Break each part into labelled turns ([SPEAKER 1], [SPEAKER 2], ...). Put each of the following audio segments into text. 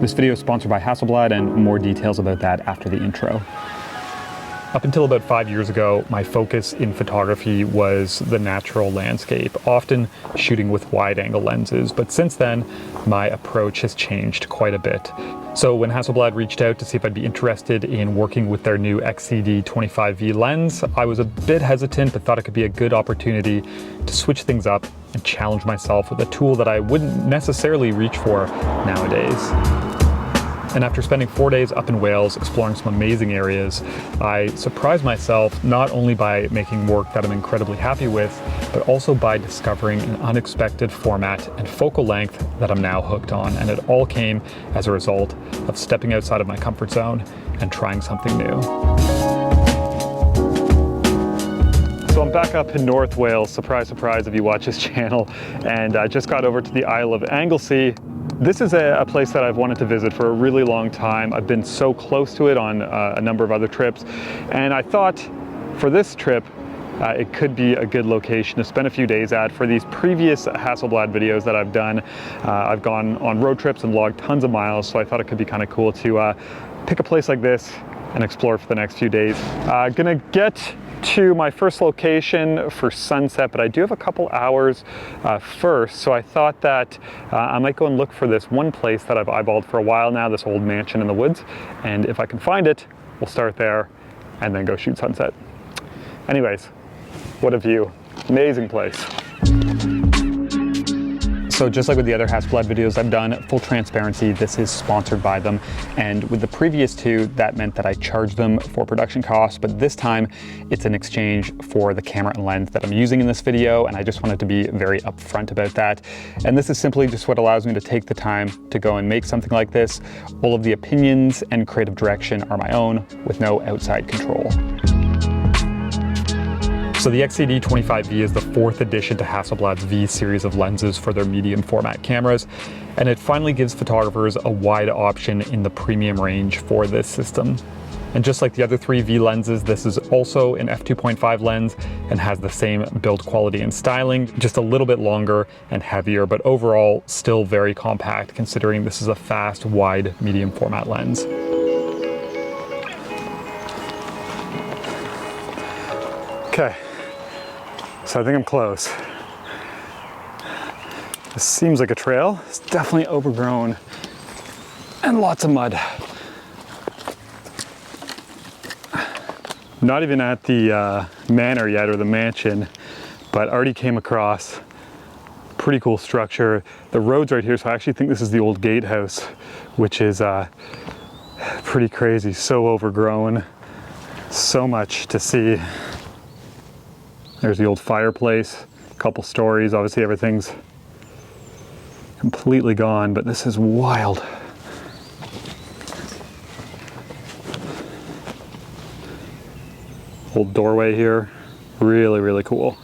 [SPEAKER 1] This video is sponsored by Hasselblad, and more details about that after the intro. Up until about 5 years ago, my focus in photography was the natural landscape, often shooting with wide-angle lenses, but since then, my approach has changed quite a bit. So when Hasselblad reached out to see if I'd be interested in working with their new XCD 25V lens, I was a bit hesitant, but thought it could be a good opportunity to switch things up and challenge myself with a tool that I wouldn't necessarily reach for nowadays. And after spending 4 days up in Wales exploring some amazing areas, I surprised myself not only by making work that I'm incredibly happy with, but also by discovering an unexpected format and focal length that I'm now hooked on. And it all came as a result of stepping outside of my comfort zone and trying something new. So I'm back up in North Wales, surprise, surprise if you watch this channel, and I just got over to the Isle of Anglesey. This is a place that I've wanted to visit for a really long time. I've been so close to it on a number of other trips, and I thought for this trip it could be a good location to spend a few days at. For these previous Hasselblad videos that I've done, I've gone on road trips and logged tons of miles, so I thought it could be kind of cool to pick a place like this and explore for the next few days. Gonna get to my first location for sunset, but I do have a couple hours first, so I thought that I might go and look for this one place that I've eyeballed for a while now, this old mansion in the woods, and if I can find it, we'll start there and then go shoot sunset. Anyways, what a view. Amazing place. So just like with the other Hasselblad videos I've done, full transparency, this is sponsored by them. And with the previous two, that meant that I charged them for production costs, but this time it's an exchange for the camera and lens that I'm using in this video, and I just wanted to be very upfront about that. And this is simply just what allows me to take the time to go and make something like this. All of the opinions and creative direction are my own, with no outside control. So the XCD 25V is the 4th addition to Hasselblad's V series of lenses for their medium format cameras, and it finally gives photographers a wide option in the premium range for this system. And just like the other 3 V lenses, this is also an f2.5 lens and has the same build quality and styling, just a little bit longer and heavier, but overall still very compact considering this is a fast, wide, medium format lens. Okay. So I think I'm close. This seems like a trail. It's definitely overgrown and lots of mud. Not even at the manor yet, or the mansion, but already came across pretty cool structure. The road's right here, so I actually think this is the old gatehouse, which is pretty crazy. So overgrown, so much to see. There's the old fireplace, a couple stories. Obviously everything's completely gone, but this is wild. Old doorway here, really, really cool.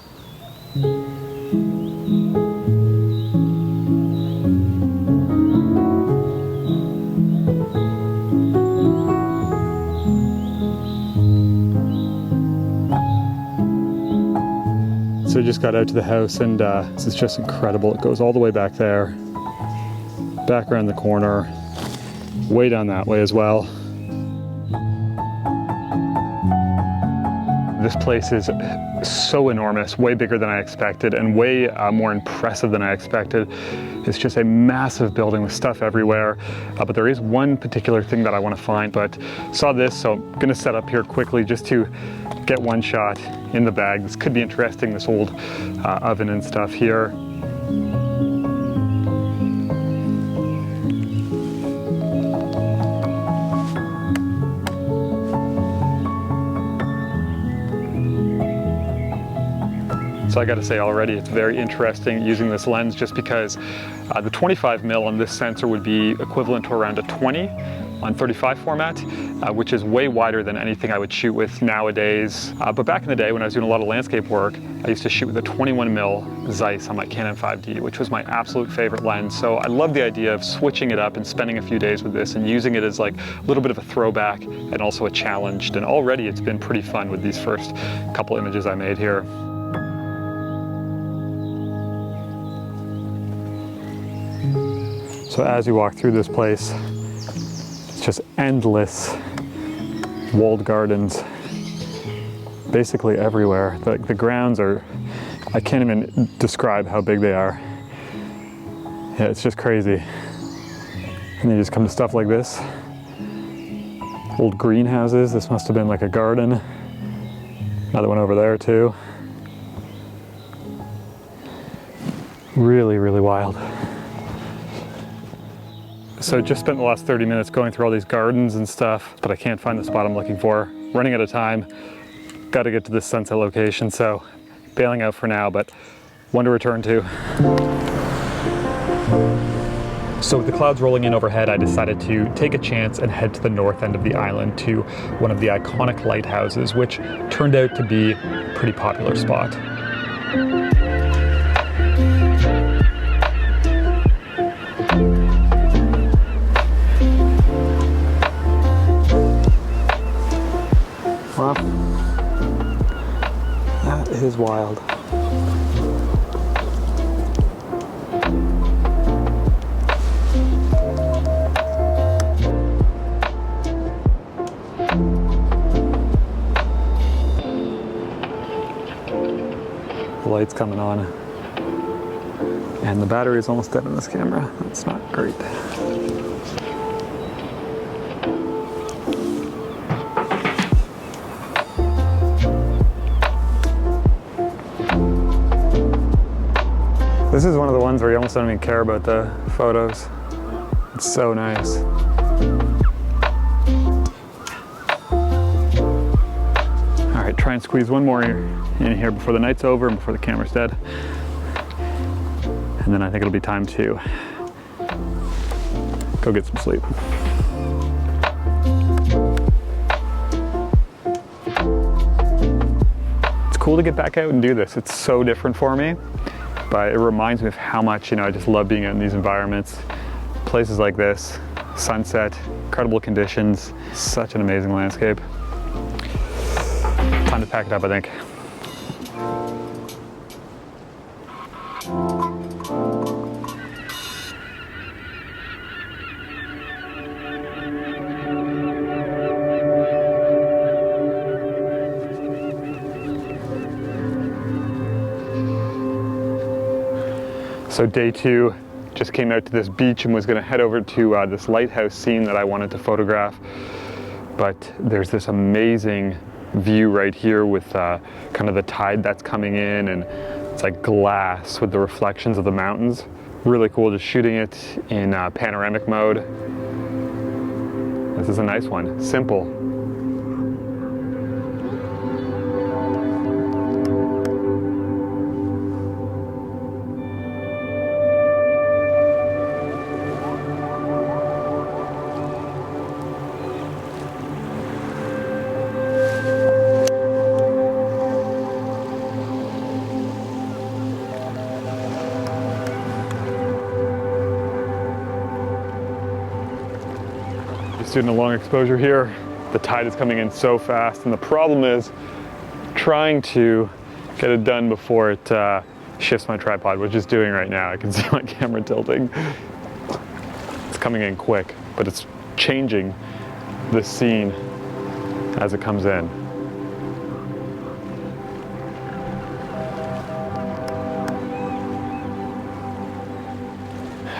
[SPEAKER 1] So we just got out to the house, and this is just incredible. It goes all the way back there, back around the corner, way down that way as well. This place is so enormous, way bigger than I expected, and way more impressive than I expected. It's just a massive building with stuff everywhere, but there is one particular thing that I want to find. But saw this, so I'm gonna set up here quickly just to get one shot in the bag. This could be interesting, this old oven and stuff here. So I gotta say already, it's very interesting using this lens, just because the 25mm on this sensor would be equivalent to around a 20 on 35 format, which is way wider than anything I would shoot with nowadays. But back in the day when I was doing a lot of landscape work, I used to shoot with a 21mm Zeiss on my Canon 5D, which was my absolute favorite lens. So I love the idea of switching it up and spending a few days with this and using it as like a little bit of a throwback and also a challenge. And already it's been pretty fun with these first couple images I made here. So as you walk through this place, just endless walled gardens basically everywhere. The grounds are, I can't even describe how big they are. Yeah, it's just crazy. And you just come to stuff like this. Old greenhouses. This must have been like a garden. Another one over there too. Really, really wild. So just spent the last 30 minutes going through all these gardens and stuff, but I can't find the spot I'm looking for. Running out of time. Got to get to this sunset location, so bailing out for now, but one to return to. So with the clouds rolling in overhead, I decided to take a chance and head to the north end of the island to one of the iconic lighthouses, which turned out to be a pretty popular spot. Wow, that is wild. The light's coming on, and the battery is almost dead in this camera. That's not great. This is one of the ones where you almost don't even care about the photos. It's so nice. All right, try and squeeze one more in here before the night's over and before the camera's dead. And then I think it'll be time to go get some sleep. It's cool to get back out and do this. It's so different for me. But it reminds me of how much, I just love being out in these environments. Places like this, sunset, incredible conditions, such an amazing landscape. Time to pack it up, I think. So day 2, just came out to this beach and was going to head over to this lighthouse scene that I wanted to photograph. But there's this amazing view right here with kind of the tide that's coming in, and it's like glass with the reflections of the mountains. Really cool, just shooting it in panoramic mode. This is a nice one, simple. Just doing a long exposure here. The tide is coming in so fast, and the problem is trying to get it done before it shifts my tripod, which it's doing right now. I can see my camera tilting. It's coming in quick, but it's changing the scene as it comes in.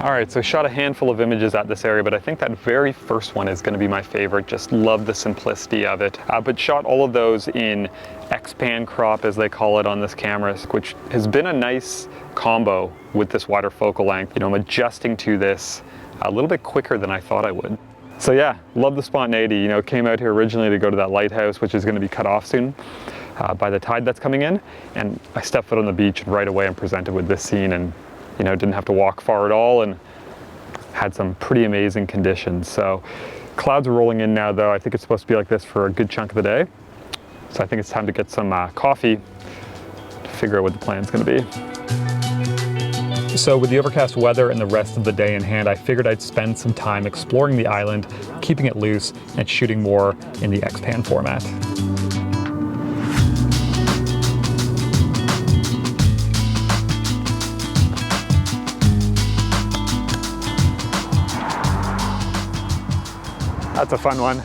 [SPEAKER 1] All right, so I shot a handful of images at this area, but I think that very first one is going to be my favorite. Just love the simplicity of it. But shot all of those in X-pan crop, as they call it on this camera, which has been a nice combo with this wider focal length. I'm adjusting to this a little bit quicker than I thought I would. So yeah, love the spontaneity. Came out here originally to go to that lighthouse, which is going to be cut off soon by the tide that's coming in. And I stepped foot on the beach, and right away I'm presented with this scene, and didn't have to walk far at all, and had some pretty amazing conditions. So clouds are rolling in now, though. I think it's supposed to be like this for a good chunk of the day. So I think it's time to get some coffee to figure out what the plan's going to be. So with the overcast weather and the rest of the day in hand, I figured I'd spend some time exploring the island, keeping it loose, and shooting more in the X-pan format. That's a fun one.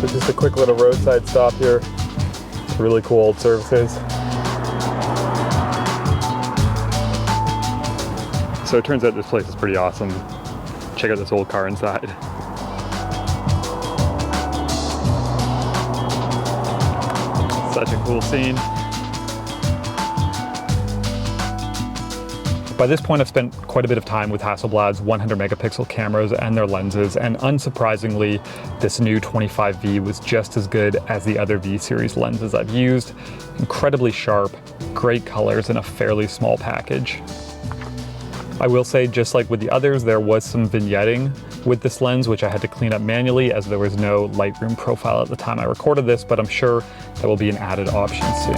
[SPEAKER 1] So just a quick little roadside stop here. Really cool old services. So it turns out this place is pretty awesome. Check out this old car inside. Such a cool scene. By this point, I've spent quite a bit of time with Hasselblad's 100 megapixel cameras and their lenses, and unsurprisingly, this new 25V was just as good as the other V series lenses I've used. Incredibly sharp, great colors in a fairly small package. I will say, just like with the others, there was some vignetting with this lens, which I had to clean up manually as there was no Lightroom profile at the time I recorded this, but I'm sure that will be an added option soon.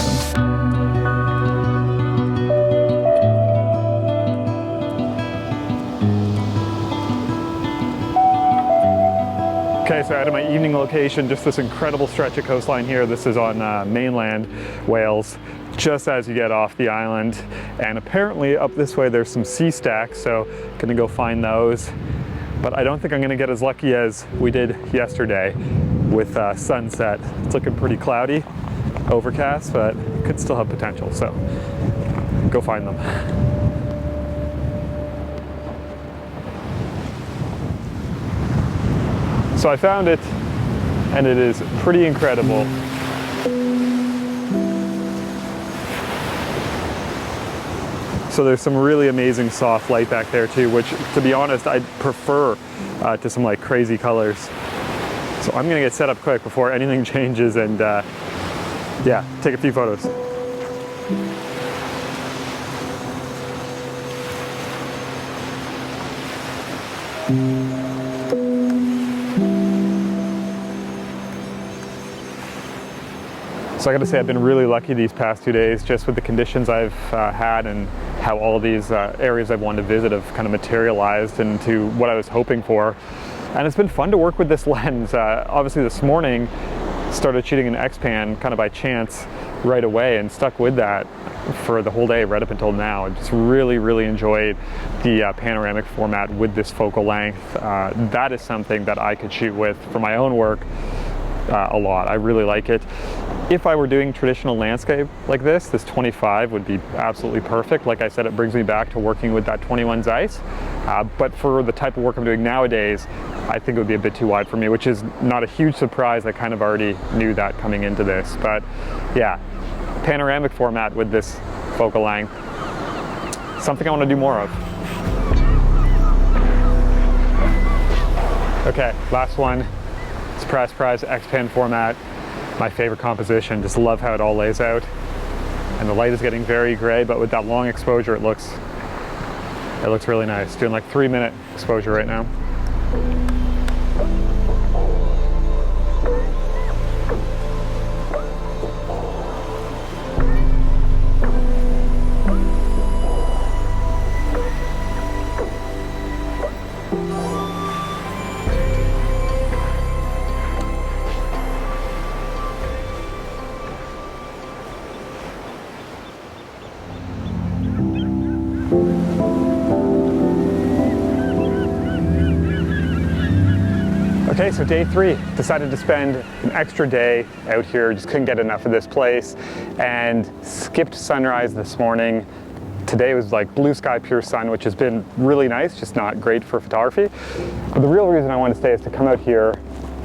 [SPEAKER 1] Okay, so out of my evening location, just this incredible stretch of coastline here. This is on mainland Wales, just as you get off the island. And apparently up this way there's some sea stacks, so gonna go find those. But I don't think I'm gonna get as lucky as we did yesterday with sunset. It's looking pretty cloudy, overcast, but could still have potential, so go find them. So I found it, and it is pretty incredible. So there's some really amazing soft light back there too, which, to be honest, I'd prefer to some like crazy colors. So I'm gonna get set up quick before anything changes and yeah, take a few photos. So I gotta say, I've been really lucky these past 2 days, just with the conditions I've had and how all these areas I've wanted to visit have kind of materialized into what I was hoping for. And it's been fun to work with this lens. Obviously this morning, started shooting an X-Pan kind of by chance right away and stuck with that for the whole day right up until now. I just really enjoyed the panoramic format with this focal length. That is something that I could shoot with for my own work a lot. I really like it. If I were doing traditional landscape like this 25 would be absolutely perfect. Like I said, it brings me back to working with that 21 Zeiss. But for the type of work I'm doing nowadays, I think it would be a bit too wide for me, which is not a huge surprise. I kind of already knew that coming into this. But yeah, panoramic format with this focal length, something I want to do more of. Okay, last one. Surprise, X-Pan format. My favorite composition, just love how it all lays out. And the light is getting very gray, but with that long exposure, it looks really nice. Doing like 3-minute exposure right now. Okay, so day 3, decided to spend an extra day out here, just couldn't get enough of this place, and skipped sunrise this morning. Today was like blue sky, pure sun, which has been really nice, just not great for photography. But the real reason I want to stay is to come out here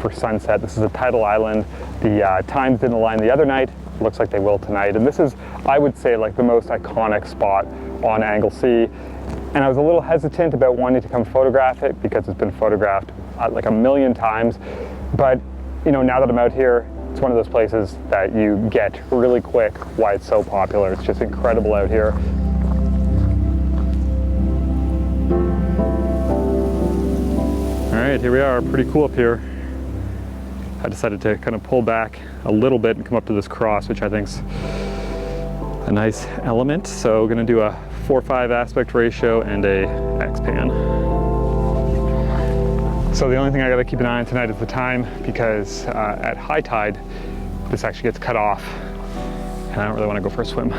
[SPEAKER 1] for sunset. This is a tidal island. The times didn't align the other night. Looks like they will tonight. And this is, I would say, like the most iconic spot on Anglesey. And I was a little hesitant about wanting to come photograph it because it's been photographed like a million times. But you know, now that I'm out here, it's one of those places that you get really quick why it's so popular. It's just incredible out here. All right, here we are, pretty cool up here. I decided to kind of pull back a little bit and come up to this cross, which I think's a nice element. So we're gonna do a 4:5 aspect ratio and a X-Pan. So the only thing I gotta keep an eye on tonight is the time, because at high tide, this actually gets cut off, and I don't really wanna go for a swim.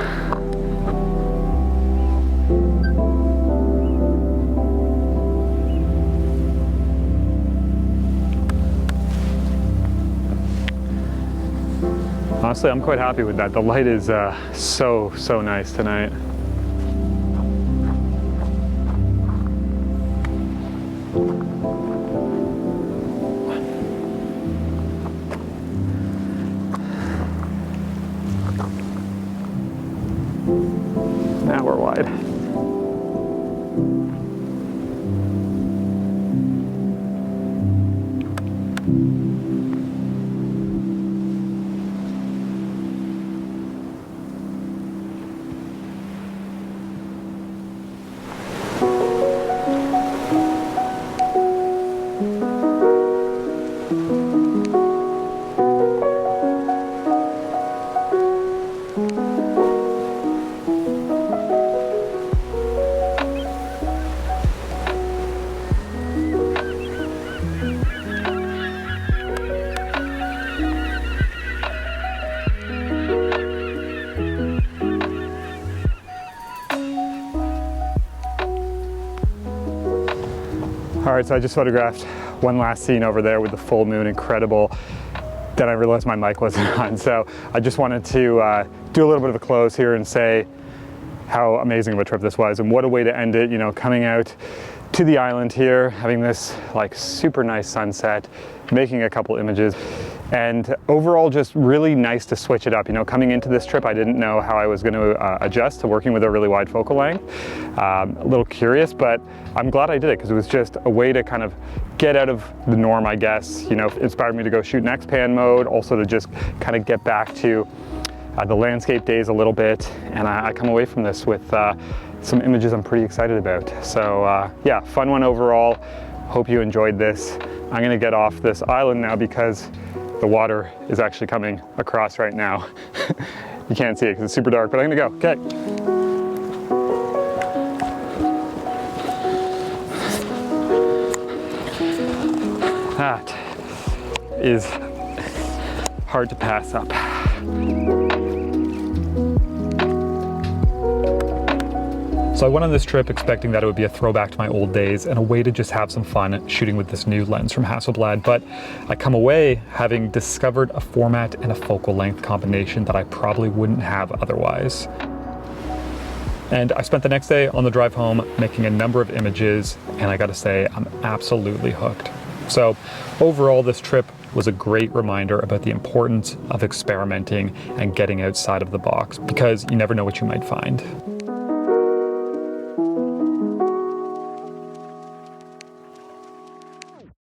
[SPEAKER 1] Honestly, I'm quite happy with that. The light is so nice tonight. Now we're wide. All right, so I just photographed one last scene over there with the full moon, incredible. Then I realized my mic wasn't on, so I just wanted to do a little bit of a close here and say how amazing of a trip this was, and what a way to end it, you know, coming out to the island here, having this like super nice sunset, making a couple images, and overall just really nice to switch it up. You know, coming into this trip, I didn't know how I was going to adjust to working with a really wide focal length. A little curious, but I'm glad I did it because it was just a way to kind of get out of the norm, I guess. You know, it inspired me to go shoot in X-Pan mode, also to just kind of get back to the landscape days a little bit, and I come away from this with some images I'm pretty excited about. So yeah, fun one overall. Hope you enjoyed this. I'm gonna get off this island now because the water is actually coming across right now. You can't see it because it's super dark, but I'm gonna go. Okay. That is hard to pass up. So I went on this trip expecting that it would be a throwback to my old days and a way to just have some fun shooting with this new lens from Hasselblad, but I come away having discovered a format and a focal length combination that I probably wouldn't have otherwise. And I spent the next day on the drive home making a number of images, and I gotta say, I'm absolutely hooked. So overall, this trip was a great reminder about the importance of experimenting and getting outside of the box, because you never know what you might find.